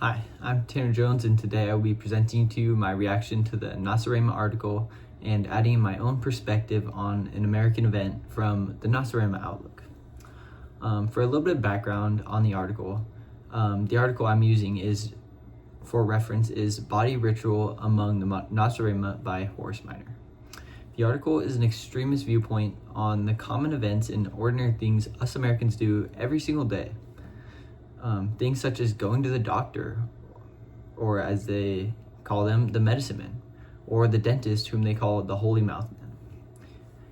Hi, I'm Tanner Jones, and today I will be presenting to you my reaction to the Nacirema article and adding my own perspective on an American event from the Nacirema Outlook. For a little bit of background on the article I'm using is, for reference, is Body Ritual Among the Nacirema by Horace Minor. The article is an extremist viewpoint on the common events and ordinary things us Americans do every single day. Things such as going to the doctor, or as they call them, the medicine man, or the dentist, whom they call the holy mouth man.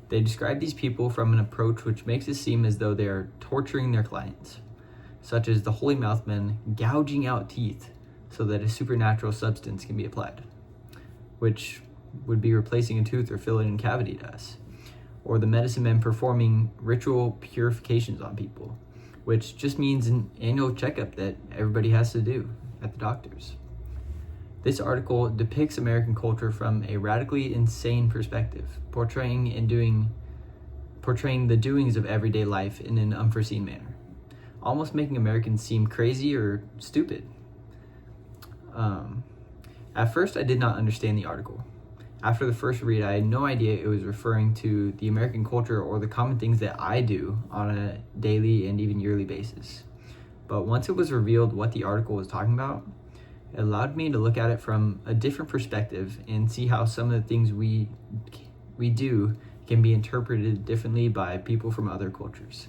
They describe these people from an approach which makes it seem as though they are torturing their clients, such as the holy mouth man gouging out teeth so that a supernatural substance can be applied, which would be replacing a tooth or filling in a cavity to us, or the medicine men performing ritual purifications on people, which just means an annual checkup that everybody has to do at the doctor's. This article depicts American culture from a radically insane perspective, portraying the doings of everyday life in an unforeseen manner, almost making Americans seem crazy or stupid. At first, I did not understand the article. After the first read, I had no idea it was referring to the American culture or the common things that I do on a daily and even yearly basis. But once it was revealed what the article was talking about, it allowed me to look at it from a different perspective and see how some of the things we do can be interpreted differently by people from other cultures.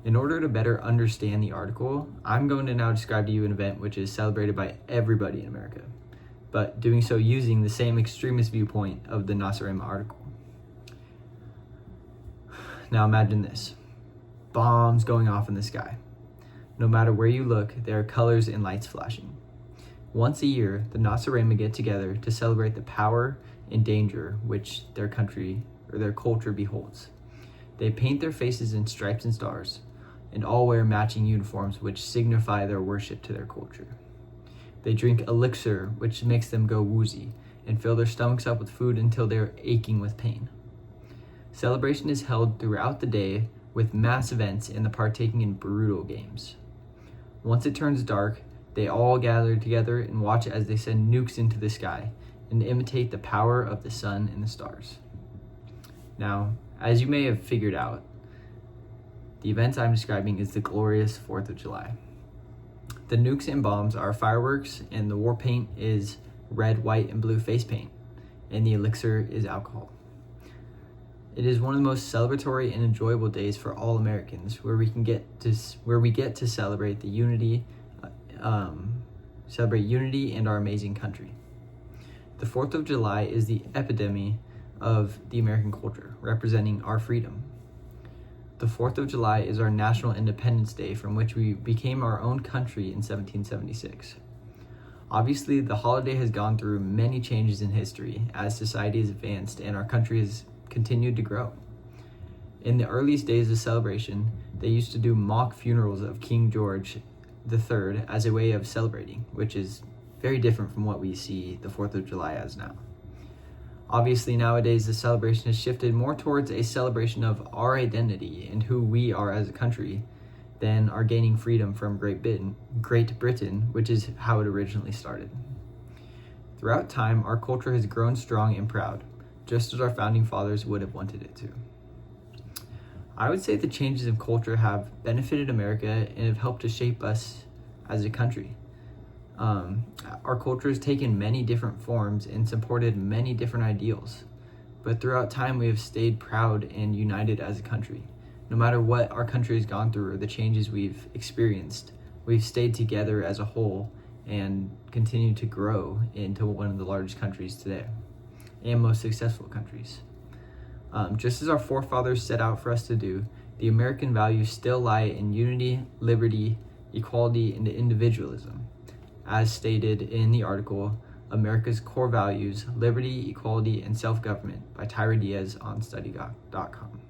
In order to better understand the article, I'm going to now describe to you an event which is celebrated by everybody in America, but doing so using the same extremist viewpoint of the Nacirema article. Now imagine this: bombs going off in the sky. No matter where you look, there are colors and lights flashing. Once a year, the Nacirema get together to celebrate the power and danger which their country or their culture beholds. They paint their faces in stripes and stars, and all wear matching uniforms which signify their worship to their culture. They drink elixir, which makes them go woozy, and fill their stomachs up with food until they're aching with pain. Celebration is held throughout the day with mass events and the partaking in brutal games. Once it turns dark, they all gather together and watch as they send nukes into the sky and imitate the power of the sun and the stars. Now, as you may have figured out, the event I'm describing is the glorious 4th of July. The nukes and bombs are fireworks, and the war paint is red, white, and blue face paint, and the elixir is alcohol. It is one of the most celebratory and enjoyable days for all Americans, where we get to celebrate unity and our amazing country. The 4th of July is the epitome of the American culture, representing our freedom. The 4th of July is our National Independence Day, from which we became our own country in 1776. Obviously, the holiday has gone through many changes in history as society has advanced and our country has continued to grow. In the earliest days of celebration, they used to do mock funerals of King George III as a way of celebrating, which is very different from what we see the 4th of July as now. Obviously, nowadays, the celebration has shifted more towards a celebration of our identity and who we are as a country than our gaining freedom from Great Britain, which is how it originally started. Throughout time, our culture has grown strong and proud, just as our founding fathers would have wanted it to. I would say the changes in culture have benefited America and have helped to shape us as a country. Our culture has taken many different forms and supported many different ideals, but throughout time we have stayed proud and united as a country. No matter what our country has gone through or the changes we've experienced, we've stayed together as a whole and continue to grow into one of the largest countries today and most successful countries. Just as our forefathers set out for us to do, the American values still lie in unity, liberty, equality, and individualism. As stated in the article, America's Core Values, Liberty, Equality, and Self-Government by Tyra Diaz on study.com.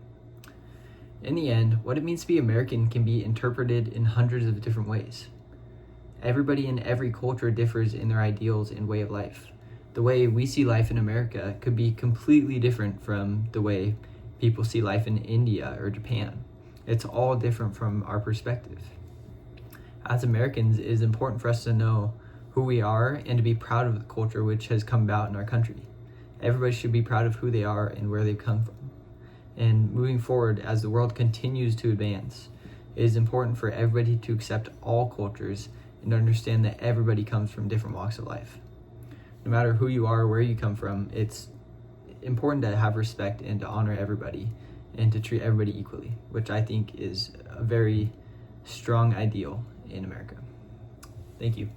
In the end, what it means to be American can be interpreted in hundreds of different ways. Everybody in every culture differs in their ideals and way of life. The way we see life in America could be completely different from the way people see life in India or Japan. It's all different from our perspective. As Americans, it is important for us to know who we are and to be proud of the culture which has come about in our country. Everybody should be proud of who they are and where they've come from. And moving forward, as the world continues to advance, it is important for everybody to accept all cultures and understand that everybody comes from different walks of life. No matter who you are, where you come from, it's important to have respect and to honor everybody and to treat everybody equally, which I think is a very strong ideal in America. Thank you.